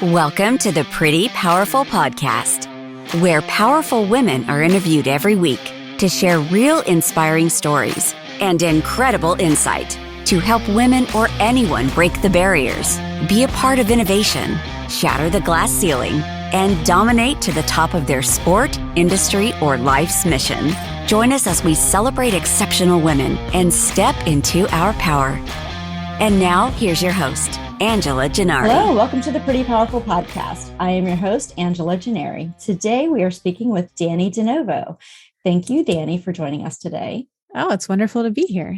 Welcome to the Pretty Powerful Podcast, where powerful women are interviewed every week to share real inspiring stories and incredible insight to help women or anyone break the barriers, be a part of innovation, shatter the glass ceiling, and dominate to the top of their sport, industry, or life's mission. Join us as we celebrate exceptional women and step into our power. And now, here's your host, Angela Gennari. Hello, welcome to the Pretty Powerful Podcast. I am your host, Angela Gennari. Today, we are speaking with Dannie DeNovo. Thank you, Dannie, for joining us today. Oh, it's wonderful to be here.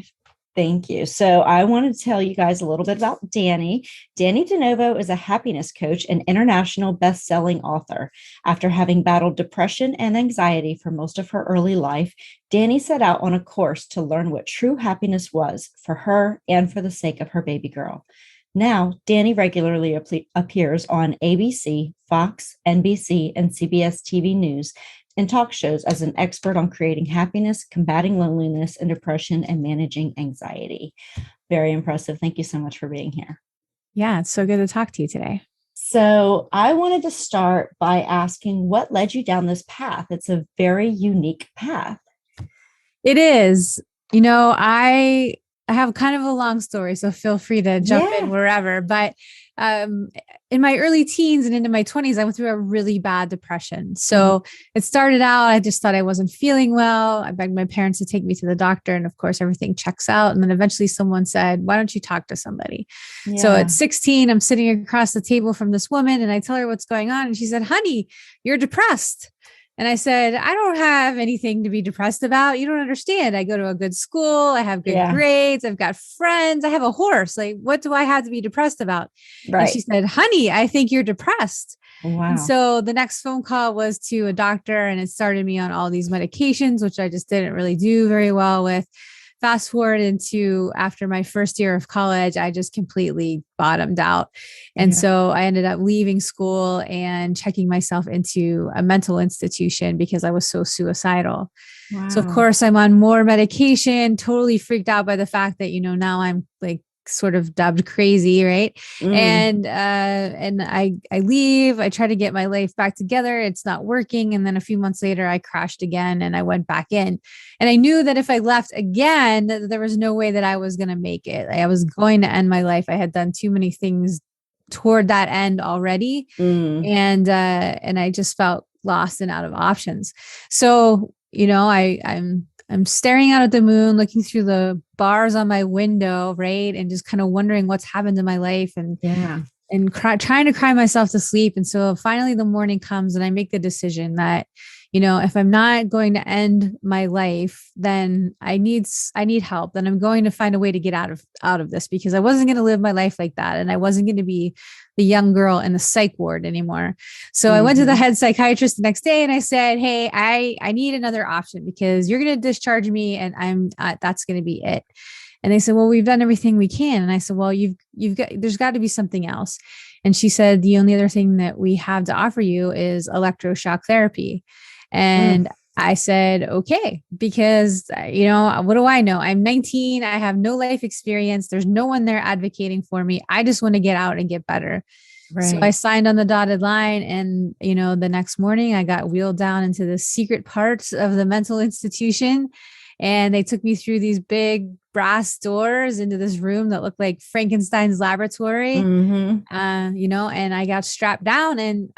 Thank you. So I want to tell you guys a little bit about Dannie. Dannie DeNovo is a happiness coach and international best-selling author. After having battled depression and anxiety for most of her early life, Dannie set out on a course to learn what true happiness was for her and for the sake of her baby girl. Now, Dannie regularly appears on ABC, Fox, NBC, and CBS TV News and talk shows as an expert on creating happiness, combating loneliness and depression, and managing anxiety. Very impressive. Thank you so much for being here. Yeah, it's so good to talk to you today. So I wanted to start by asking what led you down this path? It's a very unique path. It is. You know, I have kind of a long story, so feel free to jump in wherever. But in my early teens and into my 20s, I went through a really bad depression. So it started out, I just thought I wasn't feeling well. I begged my parents to take me to the doctor. And of course, everything checks out. And then eventually someone said, why don't you talk to somebody? Yeah. So at 16, I'm sitting across the table from this woman and I tell her what's going on. And she said, honey, you're depressed. And I said, I don't have anything to be depressed about. You don't understand. I go to a good school. I have good grades. I've got friends. I have a horse. Like, what do I have to be depressed about? Right. And she said, honey, I think you're depressed. Wow. And so the next phone call was to a doctor and it started me on all these medications, which I just didn't really do very well with. Fast forward into after my first year of college, I just completely bottomed out. And so I ended up leaving school and checking myself into a mental institution because I was so suicidal. Wow. So of course I'm on more medication, totally freaked out by the fact that, you know, now I'm like sort of dubbed crazy. Right. And I leave, I try to get my life back together. It's not working. And then a few months later, I crashed again and I went back in. And I knew that if I left again, there was no way that I was going to make it. I was going to end my life. I had done too many things toward that end already. And I just felt lost and out of options. So, you know, I'm staring out at the moon, looking through the bars on my window, right? And just kind of wondering what's happened to my life and trying to cry myself to sleep. And so finally the morning comes and I make the decision that, you know, if I'm not going to end my life, then I need help. Then I'm going to find a way to get out of this because I wasn't going to live my life like that. And I wasn't going to be the young girl in the psych ward anymore. So I went to the head psychiatrist the next day and I said, hey, I need another option because you're going to discharge me and that's going to be it. And they said, well, we've done everything we can. And I said, well, there's got to be something else. And she said, the only other thing that we have to offer you is electroshock therapy. And I said, okay, because, you know, what do I know? I'm 19. I have no life experience. There's no one there advocating for me. I just want to get out and get better. Right. So I signed on the dotted line and, you know, the next morning I got wheeled down into the secret parts of the mental institution. And they took me through these big brass doors into this room that looked like Frankenstein's laboratory, you know, and I got strapped down and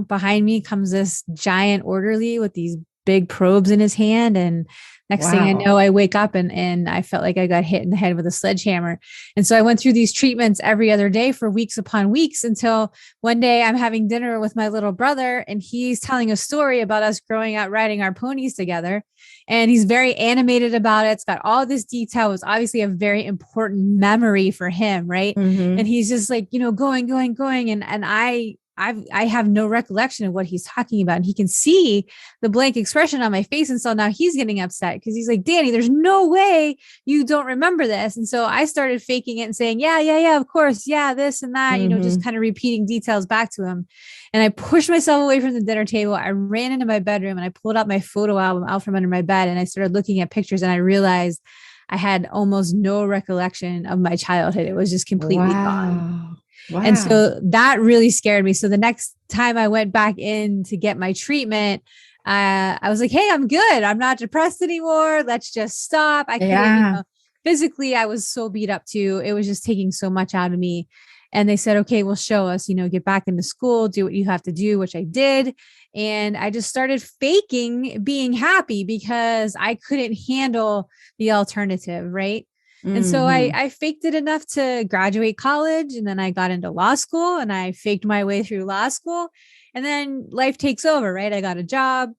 behind me comes this giant orderly with these big probes in his hand. And next thing I know, I wake up and I felt like I got hit in the head with a sledgehammer. And so I went through these treatments every other day for weeks upon weeks until one day I'm having dinner with my little brother and he's telling a story about us growing up riding our ponies together. And he's very animated about it. It's got all this detail. It was obviously a very important memory for him. Right. And he's just like, you know, going. And I have no recollection of what he's talking about. And he can see the blank expression on my face. And so now he's getting upset because he's like, Dannie, there's no way you don't remember this. And so I started faking it and saying, yeah, of course. Yeah, this and that, you know, just kind of repeating details back to him. And I pushed myself away from the dinner table. I ran into my bedroom and I pulled out my photo album out from under my bed. And I started looking at pictures and I realized I had almost no recollection of my childhood. It was just completely gone. Wow. And so that really scared me. So the next time I went back in to get my treatment, I was like, hey, I'm good. I'm not depressed anymore. Let's just stop. I couldn't, physically, I was so beat up too. It was just taking so much out of me. And they said, okay, well, show us, get back into school, do what you have to do, which I did. And I just started faking being happy because I couldn't handle the alternative. Right. And so I faked it enough to graduate college, and then I got into law school and I faked my way through law school, and then life takes over, right? I got a job,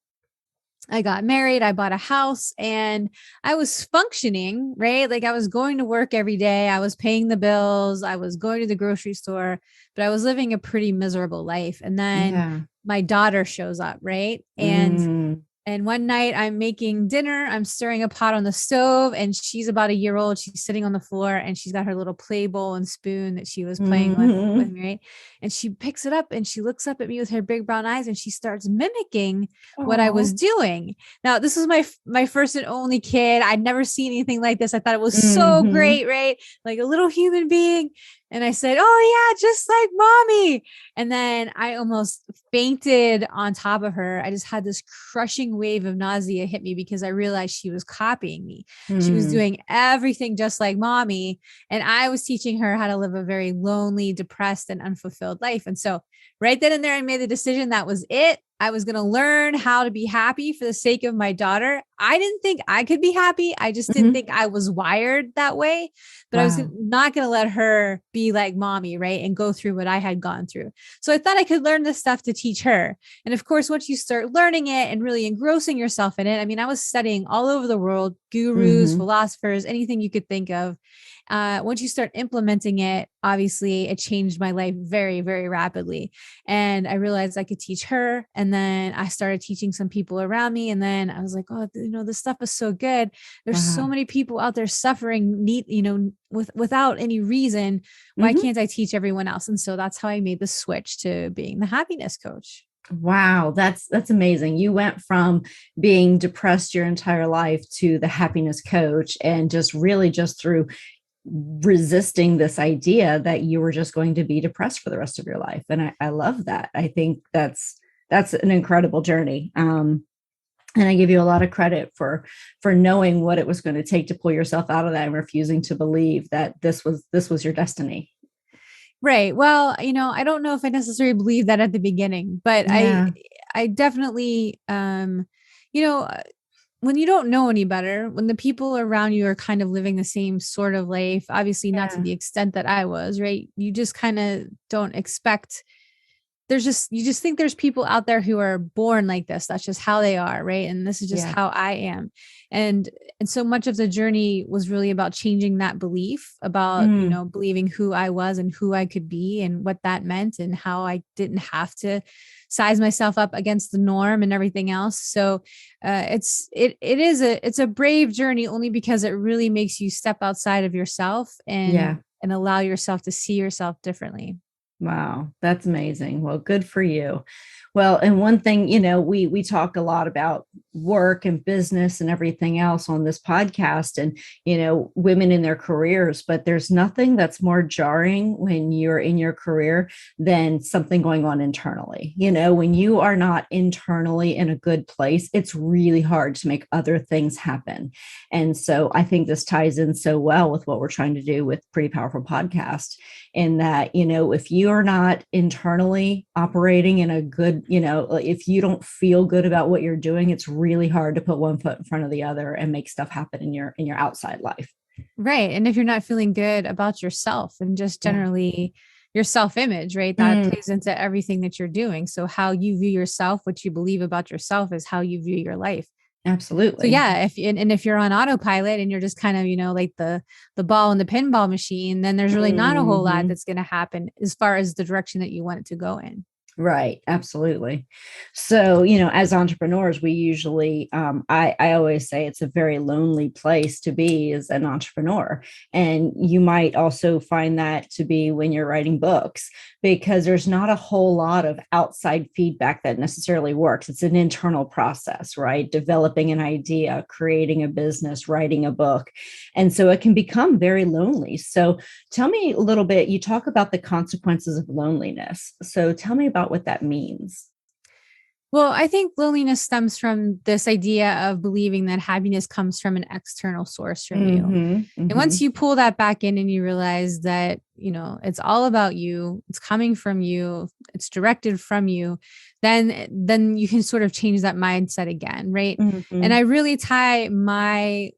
I got married, I bought a house, and I was functioning, right? Like I was going to work every day. I was paying the bills. I was going to the grocery store, but I was living a pretty miserable life. And then my daughter shows up, right? And one night I'm making dinner, I'm stirring a pot on the stove, and she's about a year old. She's sitting on the floor and she's got her little play bowl and spoon that she was playing with me, right? And she picks it up and she looks up at me with her big brown eyes and she starts mimicking what I was doing. Now, this was my first and only kid. I'd never seen anything like this. I thought it was so great, right? Like a little human being. And I said, oh yeah, just like mommy. And then I almost fainted on top of her. I just had this crushing wave of nausea hit me because I realized she was copying me. She was doing everything just like mommy. And I was teaching her how to live a very lonely, depressed, and unfulfilled life. And so right then and there, I made the decision that was it. I was going to learn how to be happy for the sake of my daughter. I didn't think I could be happy. I just didn't think I was wired that way, but I was not going to let her be like mommy, right? And go through what I had gone through. So I thought I could learn this stuff to teach her. And of course, once you start learning it and really engrossing yourself in it, I mean, I was studying all over the world, gurus, philosophers, anything you could think of. Once you start implementing it, obviously it changed my life very, very rapidly. And I realized I could teach her. And then I started teaching some people around me. And then I was like, oh, this stuff is so good. There's so many people out there suffering without any reason. Why can't I teach everyone else? And so that's how I made the switch to being the happiness coach. Wow, that's amazing. You went from being depressed your entire life to the happiness coach, and just through resisting this idea that you were just going to be depressed for the rest of your life. And I love that. I think that's an incredible journey. And I give you a lot of credit for knowing what it was going to take to pull yourself out of that and refusing to believe that this was your destiny. Right. Well, I don't know if I necessarily believe that at the beginning, but I definitely, when you don't know any better, when the people around you are kind of living the same sort of life, obviously not to the extent that I was, right? You just kind of don't expect, you just think there's people out there who are born like this. That's just how they are. Right. And this is just how I am. And so much of the journey was really about changing that belief about, believing who I was and who I could be and what that meant and how I didn't have to size myself up against the norm and everything else. So it's a brave journey only because it really makes you step outside of yourself and allow yourself to see yourself differently. Wow, that's amazing. Well, good for you. Well, and one thing, we talk a lot about work and business and everything else on this podcast and, women in their careers, but there's nothing that's more jarring when you're in your career than something going on internally. When you are not internally in a good place, it's really hard to make other things happen. And so I think this ties in so well with what we're trying to do with Pretty Powerful Podcast, in that, if you are not internally operating in a good, if you don't feel good about what you're doing, it's really hard to put one foot in front of the other and make stuff happen in your outside life. Right. And if you're not feeling good about yourself and just generally your self-image, right, that plays into everything that you're doing. So how you view yourself, what you believe about yourself is how you view your life. Absolutely. So if you're on autopilot and you're just kind of, like the ball in the pinball machine, then there's really not a whole lot that's going to happen as far as the direction that you want it to go in. Right. Absolutely. So, as entrepreneurs, we usually, I always say it's a very lonely place to be as an entrepreneur. And you might also find that to be when you're writing books, because there's not a whole lot of outside feedback that necessarily works. It's an internal process, right? Developing an idea, creating a business, writing a book. And so it can become very lonely. So, tell me a little bit. You talk about the consequences of loneliness. So tell me about what that means. Well, I think loneliness stems from this idea of believing that happiness comes from an external source from you. And once you pull that back in and you realize that, it's all about you, it's coming from you, it's directed from you, then you can sort of change that mindset again, right? And I really tie my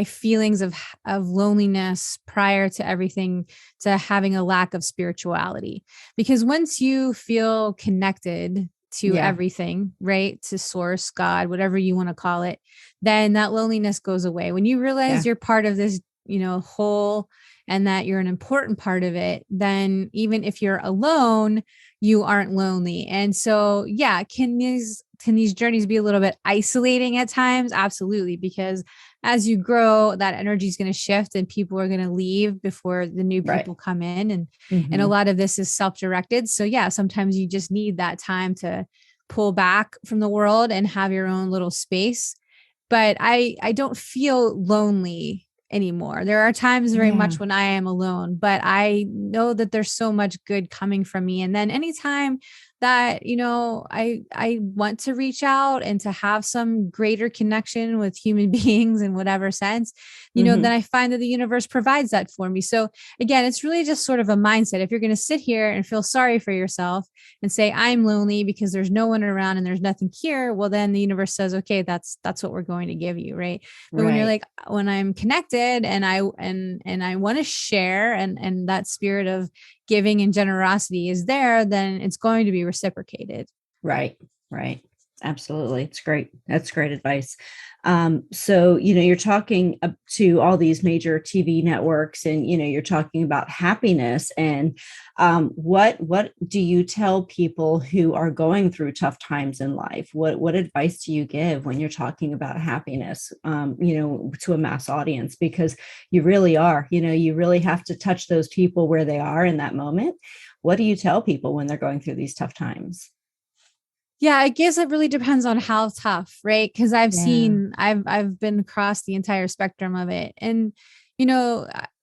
feelings of loneliness prior to everything to having a lack of spirituality. Because once you feel connected to everything, right? To source, God, whatever you want to call it, then that loneliness goes away. When you realize you're part of this, whole, and that you're an important part of it, then even if you're alone, you aren't lonely. And so, can these journeys be a little bit isolating at times? Absolutely. Because as you grow, that energy is going to shift and people are going to leave before the new people come in. And a lot of this is self-directed. So sometimes you just need that time to pull back from the world and have your own little space. But I don't feel lonely anymore. There are times very much when I am alone, but I know that there's so much good coming from me. And then anytime that, I want to reach out and to have some greater connection with human beings in whatever sense, then I find that the universe provides that for me. So again, it's really just sort of a mindset. If you're going to sit here and feel sorry for yourself and say, I'm lonely because there's no one around and there's nothing here, well, then the universe says, okay, that's what we're going to give you. Right. But when you're like, when I'm connected and I want to share and that spirit of giving and generosity is there, then it's going to be reciprocated. Right. Absolutely. It's great. That's great advice. So, you're talking to all these major TV networks and, you're talking about happiness and what do you tell people who are going through tough times in life? What advice do you give when you're talking about happiness, to a mass audience? Because you really are, you really have to touch those people where they are in that moment. What do you tell people when they're going through these tough times? Yeah, I guess it really depends on how tough, right? Because I've been across the entire spectrum of it. And,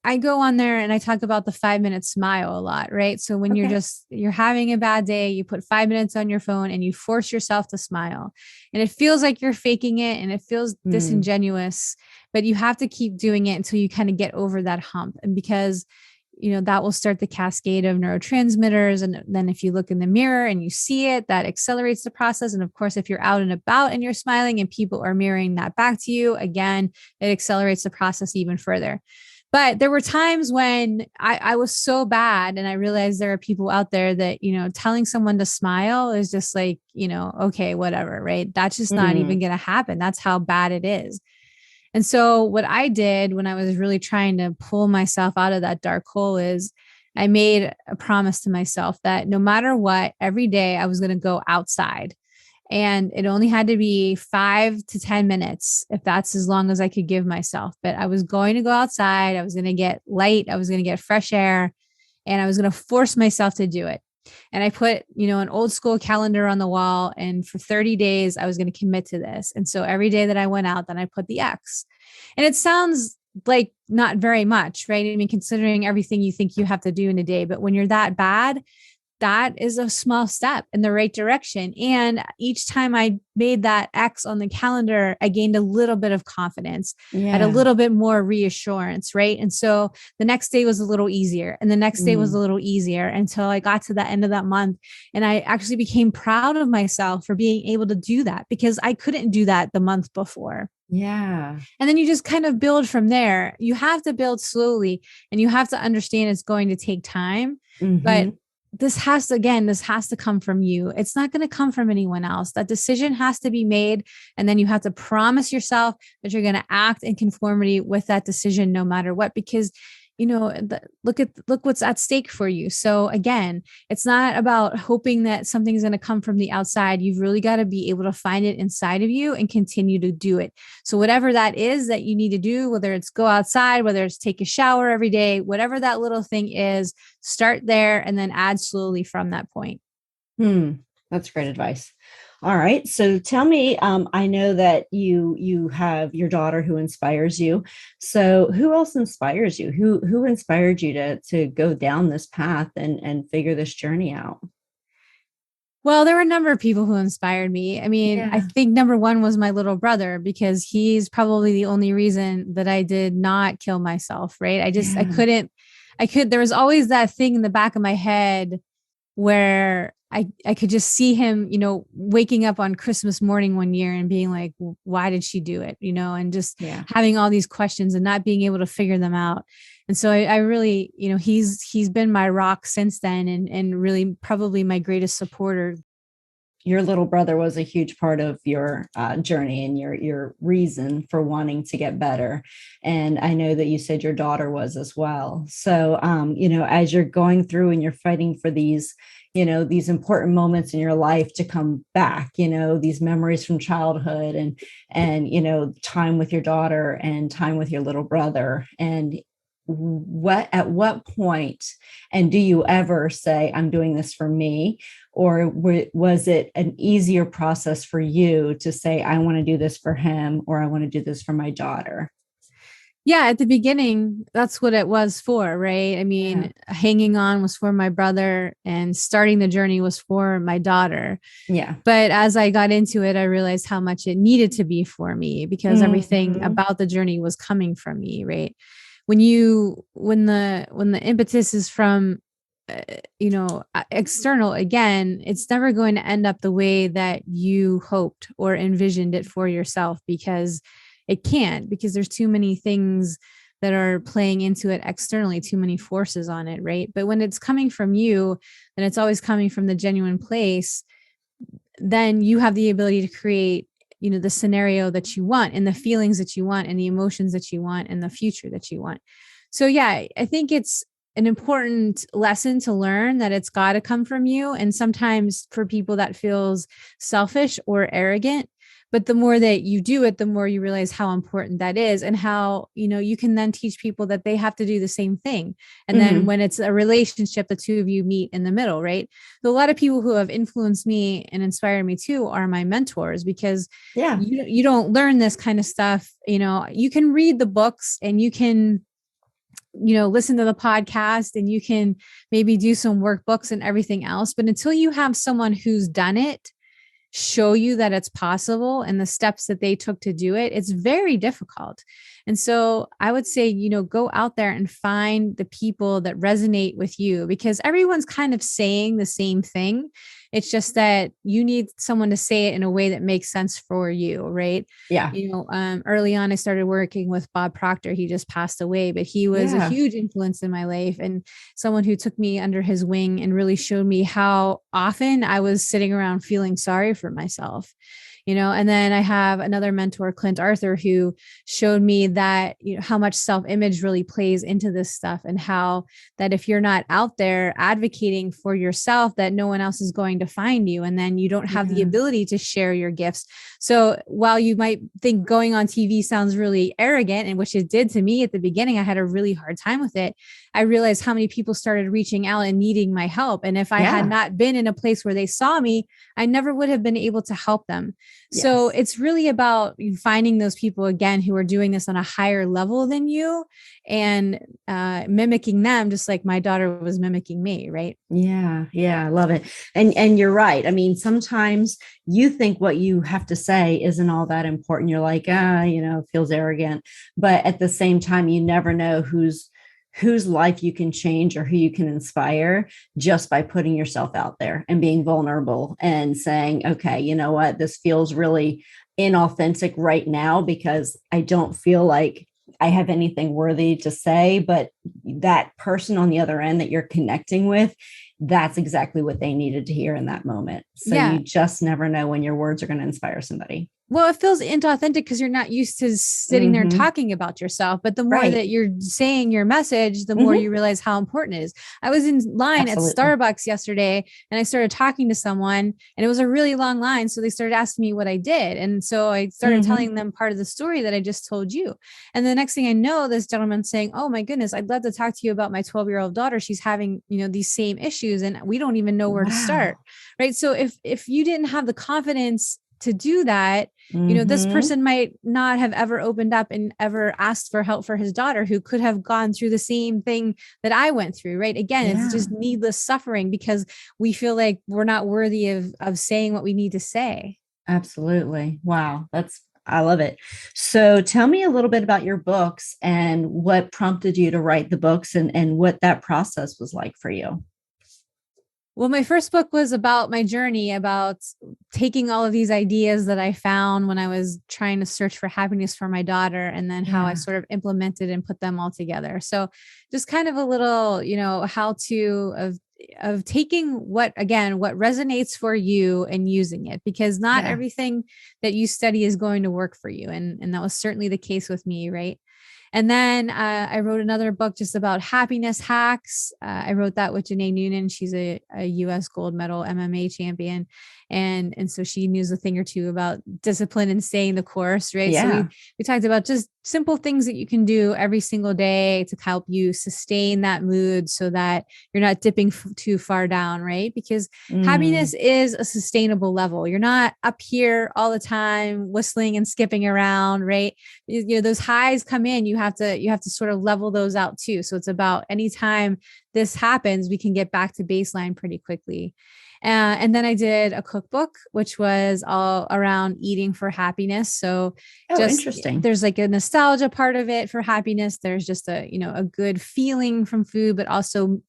I go on there and I talk about the 5-minute smile a lot, right? So when you're having a bad day, you put 5 minutes on your phone and you force yourself to smile. And it feels like you're faking it and it feels disingenuous, but you have to keep doing it until you kind of get over that hump. And because that will start the cascade of neurotransmitters. And then if you look in the mirror and you see it, that accelerates the process. And of course, if you're out and about and you're smiling and people are mirroring that back to you, again, it accelerates the process even further. But there were times when I was so bad and I realized there are people out there that, telling someone to smile is just like, okay, whatever, right? That's just not even going to happen. That's how bad it is. And so what I did when I was really trying to pull myself out of that dark hole is I made a promise to myself that no matter what, every day I was going to go outside. And it only had to be 5 to 10 minutes, if that's as long as I could give myself. But I was going to go outside. I was going to get light. I was going to get fresh air. And I was going to force myself to do it. And I put, an old school calendar on the wall. And for 30 days, I was going to commit to this. And so every day that I went out, then I put the X. And it sounds like not very much, right? I mean, considering everything you think you have to do in a day, but when you're that bad, that is a small step in the right direction. And each time I made that X on the calendar, I gained a little bit of confidence, had a little bit more reassurance, right? And so the next day was a little easier and the next day was a little easier until I got to the end of that month. And I actually became proud of myself for being able to do that because I couldn't do that the month before. Yeah. And then you just kind of build from there. You have to build slowly and you have to understand it's going to take time, but this has to come from you. It's not going to come from anyone else. That decision has to be made. And then you have to promise yourself that you're going to act in conformity with that decision, no matter what, because look what's at stake for you. So again, it's not about hoping that something's going to come from the outside. You've really got to be able to find it inside of you and continue to do it. So whatever that is that you need to do, whether it's go outside, whether it's take a shower every day, whatever that little thing is, start there and then add slowly from that point. That's great advice. All right. So tell me, I know that you have your daughter who inspires you. So who else inspires you? Who inspired you to go down this path and figure this journey out? Well, there were a number of people who inspired me. I mean, I think number one was my little brother, because he's probably the only reason that I did not kill myself. Right. There was always that thing in the back of my head where I could just see him, waking up on Christmas morning one year and being like, why did she do it? And just having all these questions and not being able to figure them out. And so I really, he's been my rock since then, and really probably my greatest supporter. Your little brother was a huge part of your journey and your reason for wanting to get better. And I know that you said your daughter was as well. So, as you're going through and you're fighting for these important moments in your life to come back, these memories from childhood and time with your daughter and time with your little brother. And at what point, and do you ever say, I'm doing this for me? Or was it an easier process for you to say, I want to do this for him, or I want to do this for my daughter? Yeah, at the beginning, that's what it was for, right? I mean, hanging on was for my brother and starting the journey was for my daughter. Yeah. But as I got into it, I realized how much it needed to be for me, because everything about the journey was coming from me, right? When the impetus is from, external, again, it's never going to end up the way that you hoped or envisioned it for yourself, because it can't, because there's too many things that are playing into it externally, too many forces on it, right? But when it's coming from you, and it's always coming from the genuine place, then you have the ability to create, the scenario that you want and the feelings that you want and the emotions that you want and the future that you want. So yeah, I think it's an important lesson to learn that it's got to come from you. And sometimes for people that feels selfish or arrogant. But the more that you do it, the more you realize how important that is, and how, you can then teach people that they have to do the same thing. And then when it's a relationship, the two of you meet in the middle, right? So a lot of people who have influenced me and inspired me too are my mentors, because you don't learn this kind of stuff. You can read the books and you can, listen to the podcast and you can maybe do some workbooks and everything else. But until you have someone who's done it show you that it's possible and the steps that they took to do it, it's very difficult. And so I would say, go out there and find the people that resonate with you, because everyone's kind of saying the same thing. It's just that you need someone to say it in a way that makes sense for you, right? Yeah. Early on, I started working with Bob Proctor. He just passed away, but he was a huge influence in my life, and someone who took me under his wing and really showed me how often I was sitting around feeling sorry for myself. And then I have another mentor, Clint Arthur, who showed me that, how much self-image really plays into this stuff, and how that if you're not out there advocating for yourself, that no one else is going to find you. And then you don't have the ability to share your gifts. So while you might think going on TV sounds really arrogant, and which it did to me at the beginning, I had a really hard time with it. I realized how many people started reaching out and needing my help. And if I had not been in a place where they saw me, I never would have been able to help them. So it's really about finding those people, again, who are doing this on a higher level than you, and mimicking them, just like my daughter was mimicking me. Right. Yeah. Yeah. I love it. And you're right. I mean, sometimes you think what you have to say isn't all that important. You're like, it feels arrogant, but at the same time, you never know whose life you can change or who you can inspire just by putting yourself out there and being vulnerable and saying, okay, you know what, this feels really inauthentic right now because I don't feel like I have anything worthy to say, but that person on the other end that you're connecting with, that's exactly what they needed to hear in that moment. So Yeah. you just never know when your words are going to inspire somebody. Well, it feels inauthentic because you're not used to sitting there and talking about yourself. But the more that you're saying your message, the more you realize how important it is. I was in line at Starbucks yesterday and I started talking to someone and it was a really long line. So they started asking me what I did. And so I started telling them part of the story that I just told you. And the next thing I know, this gentleman's saying, oh my goodness, I'd love to talk to you about my 12-year-old daughter. She's having, these same issues and we don't even know where to start. Right. So if you didn't have the confidence to do that, this person might not have ever opened up and ever asked for help for his daughter who could have gone through the same thing that I went through. Right. Again, it's just needless suffering because we feel like we're not worthy of saying what we need to say. Absolutely. Wow. I love it. So tell me a little bit about your books and what prompted you to write the books and what that process was like for you. Well, my first book was about my journey, about taking all of these ideas that I found when I was trying to search for happiness for my daughter, and then how I sort of implemented and put them all together. So just kind of a little, how to of taking what resonates for you and using it, because not everything that you study is going to work for you. And that was certainly the case with me. Right. And then I wrote another book just about happiness hacks. I wrote that with Janae Noonan. She's a U.S. gold medal MMA champion. And so she knows a thing or two about discipline and staying the course, right? Yeah. So we talked about just simple things that you can do every single day to help you sustain that mood so that you're not dipping too far down, right? Because happiness is a sustainable level. You're not up here all the time whistling and skipping around, right? Those highs come in, you have to sort of level those out too. So it's about anytime this happens, we can get back to baseline pretty quickly. And then I did a cookbook, which was all around eating for happiness. So interesting. There's like a nostalgia part of it for happiness. There's just a good feeling from food, but also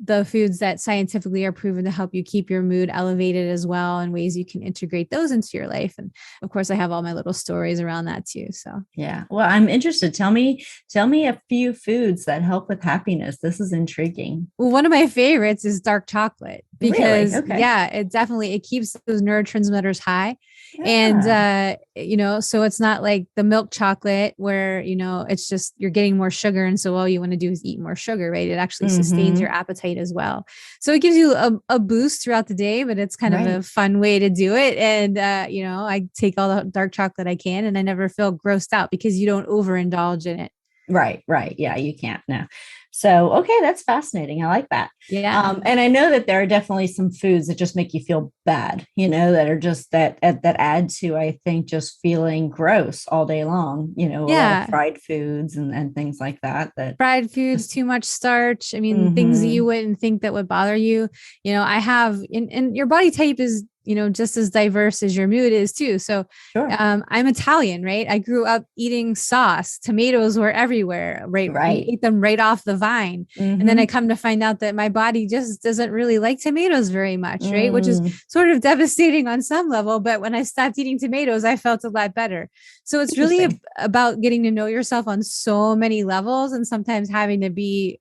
the foods that scientifically are proven to help you keep your mood elevated as well, and ways you can integrate those into your life. And of course, I have all my little stories around that too. So yeah, well, I'm interested. Tell me a few foods that help with happiness. This is intriguing. Well, one of my favorites is dark chocolate because really? Okay. it keeps those neurotransmitters high. Yeah. And, so it's not like the milk chocolate where, it's just, you're getting more sugar. And so all you want to do is eat more sugar, right? It actually sustains your appetite as well. So it gives you a boost throughout the day, but it's kind of a fun way to do it. And, I take all the dark chocolate I can, and I never feel grossed out because you don't overindulge in it. Right. Yeah, you can't. No. So, okay. That's fascinating. I like that. Yeah. And I know that there are definitely some foods that just make you feel bad, that are just that add to, I think, just feeling gross all day long, a lot of fried foods and things like that. Fried foods, too much starch. I mean, things that you wouldn't think that would bother you. I have, and your body type is, just as diverse as your mood is too. So I'm Italian, right? I grew up eating sauce. Tomatoes were everywhere, right? We ate them right off the vine. And then I come to find out that my body just doesn't really like tomatoes very much, right? Which is sort of devastating on some level. But when I stopped eating tomatoes, I felt a lot better. So it's really about getting to know yourself on so many levels, and sometimes having to be,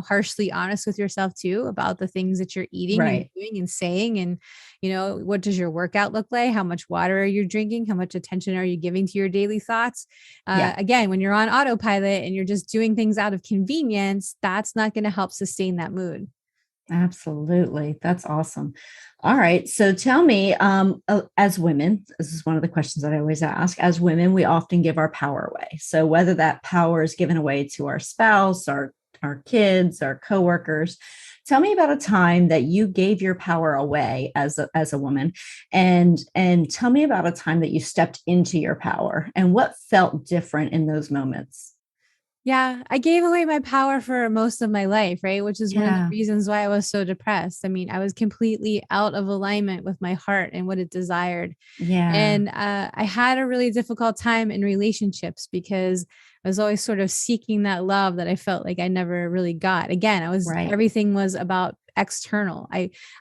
harshly honest with yourself too about the things that you're eating and doing and saying. And, what does your workout look like? How much water are you drinking? How much attention are you giving to your daily thoughts? Again, when you're on autopilot and you're just doing things out of convenience, that's not going to help sustain that mood. Absolutely. That's awesome. All right. So tell me, as women, this is one of the questions that I always ask. As women, we often give our power away. So whether that power is given away to our spouse, our kids, our coworkers, tell me about a time that you gave your power away as a woman, and tell me about a time that you stepped into your power and what felt different in those moments. Yeah, I gave away my power for most of my life, right? Which is one of the reasons why I was so depressed. I mean, I was completely out of alignment with my heart and what it desired. Yeah. And I had a really difficult time in relationships because I was always sort of seeking that love that I felt like I never really got. Again, everything was about external.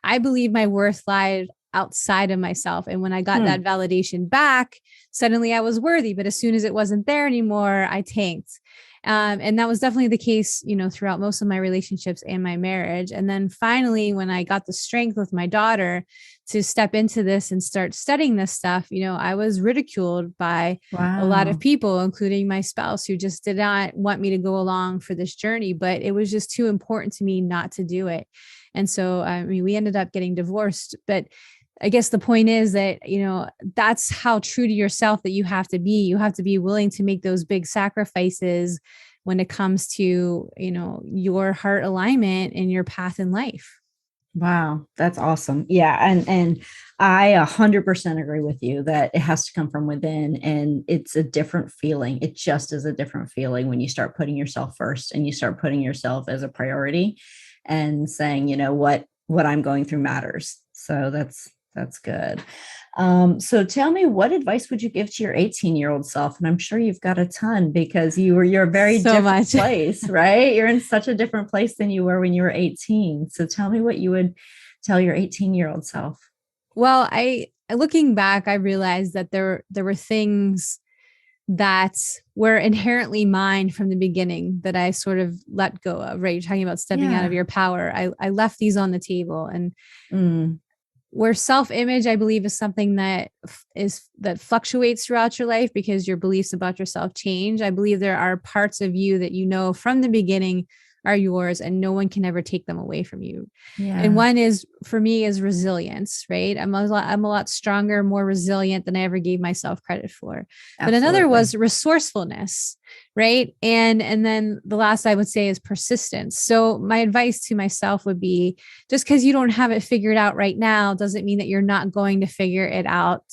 I believe my worth lied outside of myself. And when I got that validation back, suddenly I was worthy. But as soon as it wasn't there anymore, I tanked. And that was definitely the case, throughout most of my relationships and my marriage. And then finally, when I got the strength with my daughter to step into this and start studying this stuff, I was ridiculed by a lot of people, including my spouse, who just did not want me to go along for this journey, but it was just too important to me not to do it. And so, we ended up getting divorced, but I guess the point is that, that's how true to yourself that you have to be. You have to be willing to make those big sacrifices when it comes to, your heart alignment and your path in life. Wow, that's awesome. Yeah. And I 100% agree with you that it has to come from within, and it's a different feeling. It just is a different feeling when you start putting yourself first and you start putting yourself as a priority and saying, what I'm going through matters. So that's good. So tell me, what advice would you give to your 18-year-old self? And I'm sure you've got a ton, because you're a very different place, right? You're in such a different place than you were when you were 18. So tell me what you would tell your 18-year-old self. Well, looking back, I realized that there were things that were inherently mine from the beginning that I sort of let go of, right? You're talking about stepping out of your power. I left these on the table, and where self-image, I believe, is something that fluctuates throughout your life because your beliefs about yourself change. I believe there are parts of you that from the beginning are yours, and no one can ever take them away from you. Yeah. And one is, for me, is resilience, right? I'm a lot stronger, more resilient than I ever gave myself credit for. Absolutely. But another was resourcefulness, right? And then the last I would say is persistence. So my advice to myself would be, just because you don't have it figured out right now doesn't mean that you're not going to figure it out.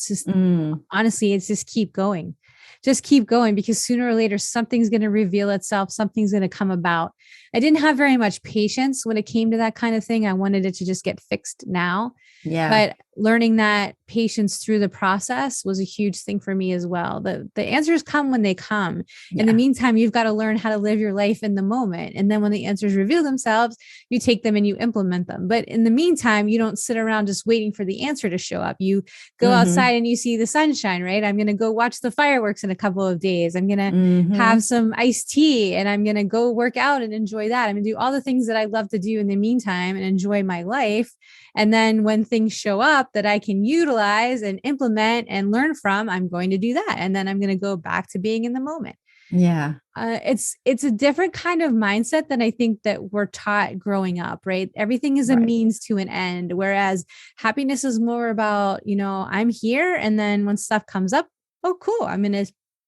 Honestly, it's just keep going. Just keep going, because sooner or later, something's going to reveal itself. Something's going to come about. I didn't have very much patience when it came to that kind of thing. I wanted it to just get fixed now. Yeah. But learning that patience through the process was a huge thing for me as well. The answers come when they come. Yeah. In the meantime, you've got to learn how to live your life in the moment. And then when the answers reveal themselves, you take them and you implement them. But in the meantime, you don't sit around just waiting for the answer to show up. You go outside and you see the sunshine, right? I'm going to go watch the fireworks in a couple of days. I'm going to have some iced tea, and I'm going to go work out and enjoy that. I'm going to do all the things that I love to do in the meantime and enjoy my life. And then when things show up that I can utilize and implement and learn from, I'm going to do that. And then I'm going to go back to being in the moment. Yeah. It's a different kind of mindset than I think that we're taught growing up, right? Everything is a means to an end. Whereas happiness is more about, I'm here. And then when stuff comes up, oh, cool. I'm going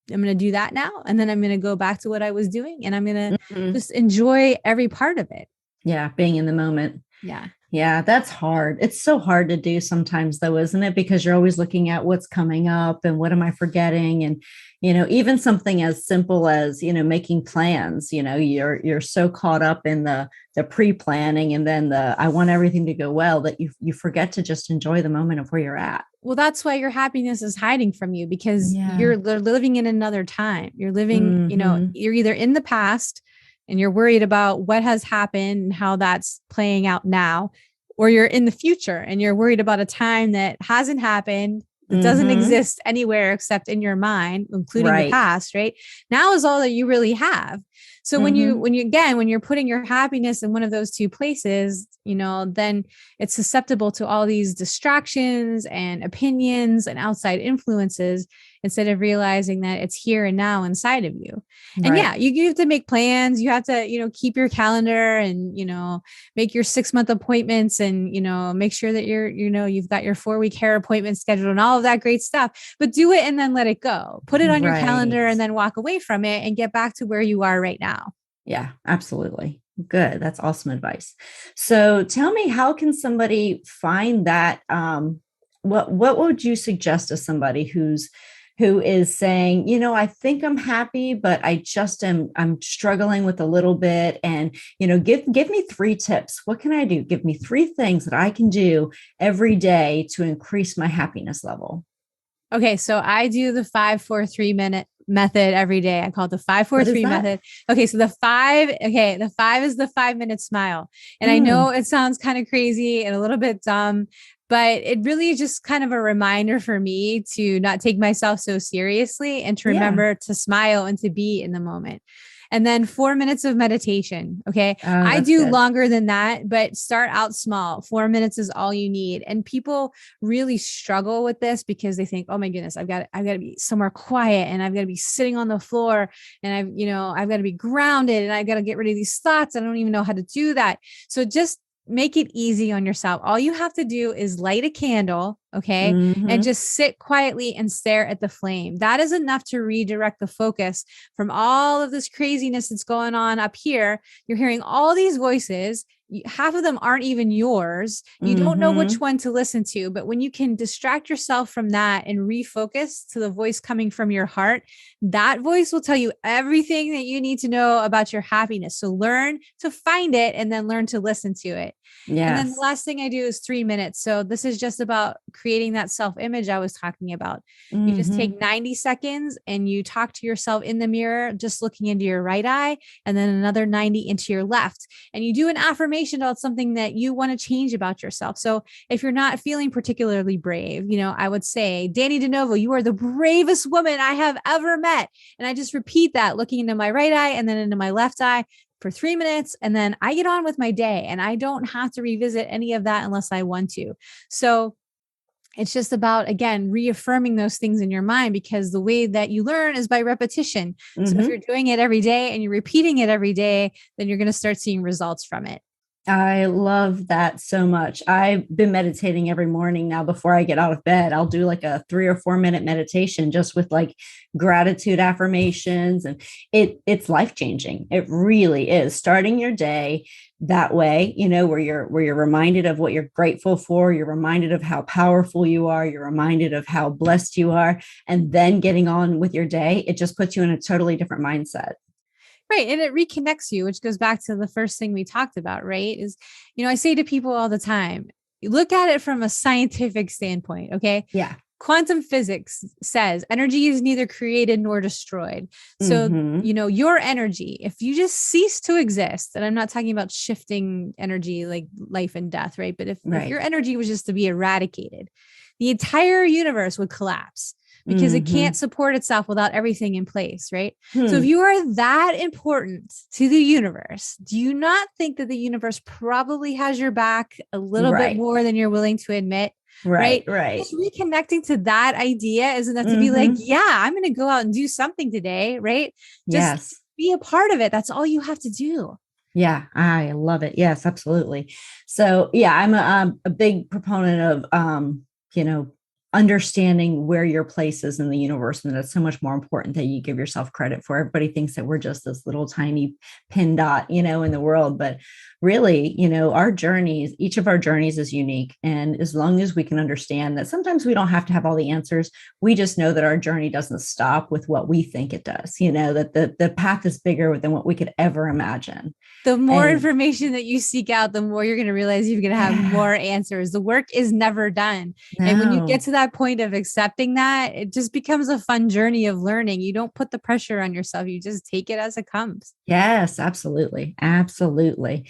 to do that now. And then I'm going to go back to what I was doing, and I'm going to just enjoy every part of it. Yeah. Being in the moment. Yeah. Yeah, that's hard. It's so hard to do sometimes, though, isn't it? Because you're always looking at what's coming up and what am I forgetting? And, even something as simple as, making plans, you're so caught up in the pre-planning and then I want everything to go well that you forget to just enjoy the moment of where you're at. Well, that's why your happiness is hiding from you, because you're living in another time. You're living, you're either in the past and you're worried about what has happened and how that's playing out now, or you're in the future and you're worried about a time that hasn't happened, that doesn't exist anywhere except in your mind, including the past, right? Now is all that you really have. So when you're putting your happiness in one of those two places, then it's susceptible to all these distractions and opinions and outside influences, instead of realizing that it's here and now inside of you. And you have to make plans. You have to, keep your calendar and, make your 6-month appointments and, make sure that you've got your 4-week hair appointment scheduled and all of that great stuff, but do it and then let it go. Put it on your calendar and then walk away from it and get back to where you are right now. Yeah, absolutely. Good. That's awesome advice. So tell me, how can somebody find that? What would you suggest to somebody who is saying, I think I'm happy, but I'm struggling with a little bit. And, give me 3 tips. What can I do? Give me 3 things that I can do every day to increase my happiness level. Okay. So I do the 5-4-3 minute method every day. I call it the 5-4-3 method. Okay. So the 5 is the 5-minute smile. And I know it sounds kind of crazy and a little bit dumb, but it really is just kind of a reminder for me to not take myself so seriously and to remember to smile and to be in the moment. and then 4 minutes of meditation. Okay. Oh, I that's do good. longer than that, but start out small. 4 minutes is all you need. And people really struggle with this because they think, oh my goodness, I've got to be somewhere quiet and I've got to be sitting on the floor and I've got to be grounded and I've got to get rid of these thoughts. I don't even know how to do that. So just make it easy on yourself. All you have to do is light a candle, okay? And just sit quietly and stare at the flame. That is enough to redirect the focus from all of this craziness that's going on up here. You're hearing all these voices. Half of them aren't even yours. You don't know which one to listen to, but when you can distract yourself from that and refocus to the voice coming from your heart, that voice will tell you everything that you need to know about your happiness. So learn to find it and then learn to listen to it. Yes. And then the last thing I do is 3 minutes. So this is just about creating that self-image I was talking about. You just take 90 seconds and you talk to yourself in the mirror, just looking into your right eye, and then another 90 into your left. And you do an affirmation about something that you want to change about yourself. So if you're not feeling particularly brave, I would say, Dannie DeNovo, you are the bravest woman I have ever met. And I just repeat that, looking into my right eye and then into my left eye for 3 minutes. And then I get on with my day and I don't have to revisit any of that unless I want to. So it's just about, again, reaffirming those things in your mind, because the way that you learn is by repetition. So if you're doing it every day and you're repeating it every day, then you're going to start seeing results from it. I love that so much. I've been meditating every morning now before I get out of bed. I'll do like a 3 or 4 minute meditation just with like gratitude affirmations. And it's life-changing. It really is. Starting your day that way, where you're reminded of what you're grateful for. You're reminded of how powerful you are. You're reminded of how blessed you are. And then getting on with your day, it just puts you in a totally different mindset. Right. And it reconnects you, which goes back to the first thing we talked about, right? Is, I say to people all the time, look at it from a scientific standpoint. Okay. Yeah. Quantum physics says energy is neither created nor destroyed. So, your energy, if you just cease to exist, and I'm not talking about shifting energy like life and death, right? But if your energy was just to be eradicated, the entire universe would collapse, because it can't support itself without everything in place, right? So if you are that important to the universe, do you not think that the universe probably has your back a little bit more than you're willing to admit? Right. Just reconnecting to that idea is enough to be like, yeah, I'm going to go out and do something today, right? Just be a part of it. That's all you have to do. Yeah, I love it. Yes, absolutely. So yeah, I'm a big proponent of, understanding where your place is in the universe. And that's so much more important that you give yourself credit for. Everybody thinks that we're just this little tiny pin dot, in the world, but really, our journeys, each of our journeys is unique. And as long as we can understand that sometimes we don't have to have all the answers, we just know that our journey doesn't stop with what we think it does, that the path is bigger than what we could ever imagine. The more information that you seek out, the more you're going to realize you're going to have more answers. The work is never done. No. And when you get to that point of accepting that, it just becomes a fun journey of learning. You don't put the pressure on yourself. You just take it as it comes. Yes, absolutely. Absolutely.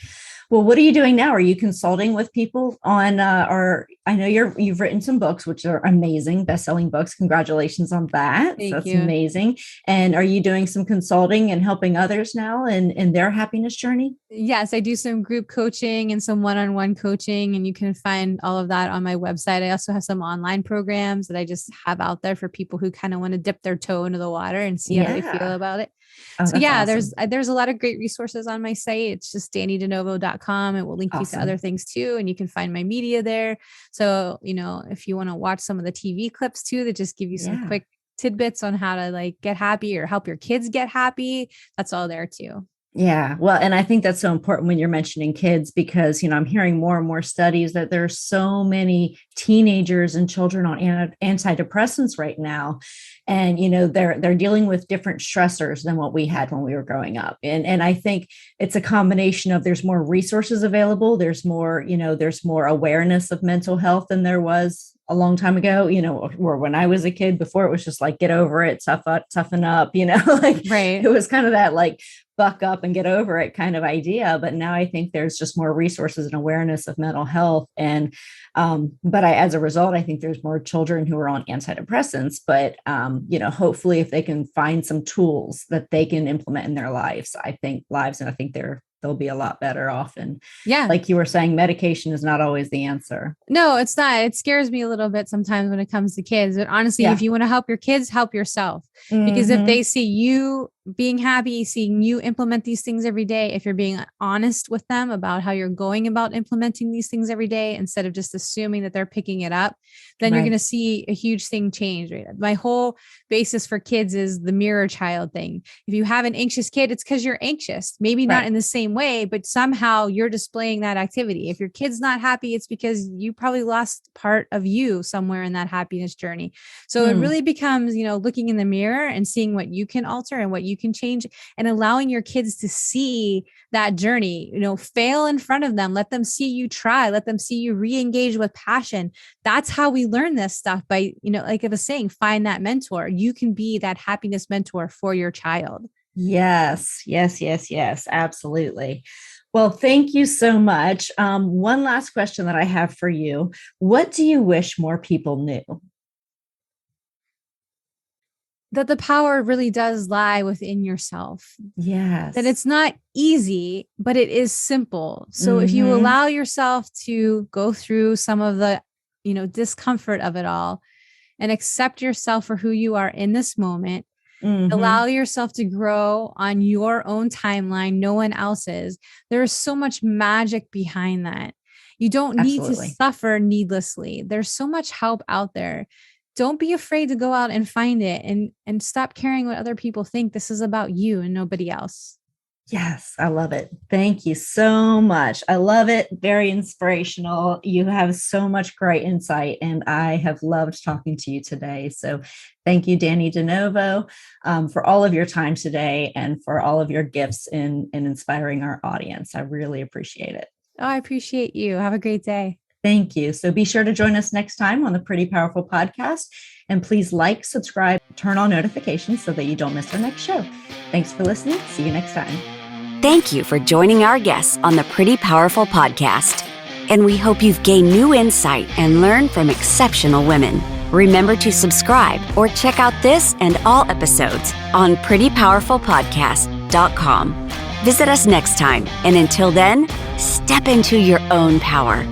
Well, what are you doing now? Are you consulting with people on, or I know you've written some books, which are amazing, best-selling books. Congratulations on that. Thank you. Amazing. And are you doing some consulting and helping others now in their happiness journey? Yes, I do some group coaching and some one-on-one coaching, and you can find all of that on my website. I also have some online programs that I just have out there for people who kind of want to dip their toe into the water and see how they feel about it. So yeah, awesome. There's a lot of great resources on my site. It's just DannieDeNovo.com. It will link you to other things too. And you can find my media there. So, if you want to watch some of the TV clips too, that just give you some quick tidbits on how to like get happy or help your kids get happy, that's all there too. Yeah. Well, and I think that's so important when you're mentioning kids, because, I'm hearing more and more studies that there are so many teenagers and children on antidepressants right now. And, they're dealing with different stressors than what we had when we were growing up. And I think it's a combination of there's more resources available. There's more, there's more awareness of mental health than there was a long time ago, or when I was a kid. Before, it was just like, get over it, toughen up, right. It was kind of that like buck up and get over it kind of idea. But now I think there's just more resources and awareness of mental health. And, but as a result, I think there's more children who are on antidepressants, but, hopefully if they can find some tools that they can implement in their lives, and I think they'll be a lot better off. And like you were saying, medication is not always the answer. No, it's not. It scares me a little bit sometimes when it comes to kids. But honestly, if you want to help your kids, help yourself. Because if they see you being happy, seeing you implement these things every day, if you're being honest with them about how you're going about implementing these things every day, instead of just assuming that they're picking it up, then you're going to see a huge thing change. Right? My whole basis for kids is the mirror child thing. If you have an anxious kid, it's because you're anxious, maybe not in the same way, but somehow you're displaying that activity. If your kid's not happy, it's because you probably lost part of you somewhere in that happiness journey. So it really becomes, looking in the mirror and seeing what you can alter and what you can change, and allowing your kids to see that journey, fail in front of them. Let them see you try, let them see you re-engage with passion. That's how we learn this stuff, by, like I was saying, find that mentor. You can be that happiness mentor for your child. Yes, absolutely. Well, thank you so much. One last question that I have for you. What do you wish more people knew? That the power really does lie within yourself. Yes. That it's not easy, but it is simple. So if you allow yourself to go through some of the, discomfort of it all, and accept yourself for who you are in this moment, allow yourself to grow on your own timeline, no one else's. There is so much magic behind that. You don't need to suffer needlessly. There's so much help out there. Don't be afraid to go out and find it, and stop caring what other people think. This is about you and nobody else. Yes, I love it. Thank you so much. I love it. Very inspirational. You have so much great insight, and I have loved talking to you today. So thank you, Dannie DeNovo, for all of your time today and for all of your gifts in inspiring our audience. I really appreciate it. Oh, I appreciate you. Have a great day. Thank you. So be sure to join us next time on the Pretty Powerful Podcast. And please like, subscribe, turn on notifications so that you don't miss our next show. Thanks for listening. See you next time. Thank you for joining our guests on the Pretty Powerful Podcast. And we hope you've gained new insight and learned from exceptional women. Remember to subscribe or check out this and all episodes on prettypowerfulpodcast.com. Visit us next time. And until then, step into your own power.